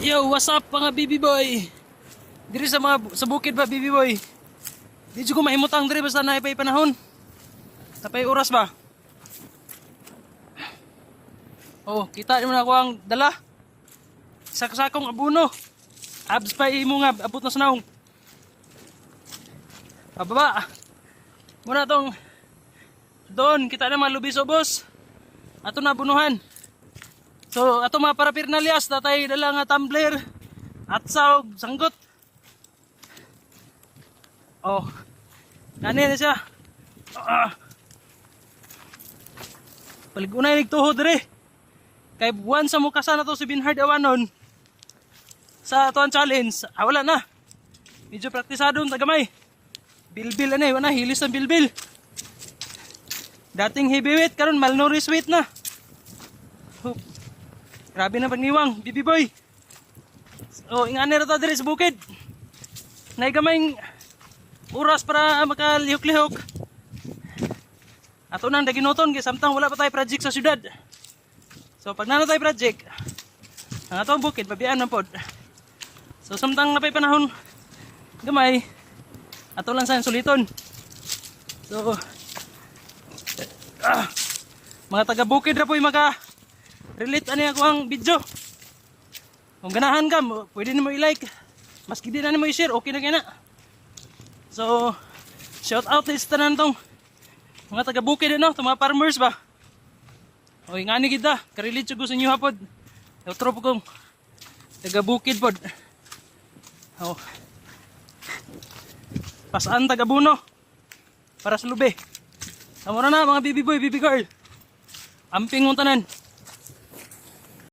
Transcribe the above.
Yo, what's up mga baby boy? Diri sa bukid ba baby boy? Di ko mahimutang diri basta naipay panahon. Tapay oras ba? Oh, kita mo na ako ang dala. Sakong abuno. Abs pa imo nga abot na sa naong. Pababa. Muna tong doon kita na mga lubiso boss. Ato na bunuhan. So ato mga paraphernalyas tatay dala nga tumbler at saog sanggot. Oh. Nani na siya. Paligunay nigtuhod dire. Kay buwan sa mukasa na to si Binhard awanon. Sa atoan challenge, wala na. Medyo praktisado ang tagamay. Bilbil ano wala hilis ang bilbil. Dating heavyweight karon malnourished weight na. Grabe na pagniwang, bibi boy. So, ingani ra ta diri sa bukid. Nay gamayng oras para makalihok-lihok. Ato nang daginuton kay samtang wala pa tay project sa syudad. So pag nano tay project, ang atong bukid pabiyaan man pod. So samtang napay panahon gamay, ato lang sa suliton. So mga taga bukid ra po'y maka relate ani ako ang video. Kung ganahan ka, pwede nimo i-like. Maski di na nimo i-share, okay na kaya na. So, shout out is tanan tong mga taga bukid no, tong mga farmers ba. O ingani kita, ka-relate ko sa inyo hapon. Outro po kong taga bukid pod. Oh. Pasaan taga buno para sa lube. Tamo na mga baby boy, baby girl. Amping mong tanan.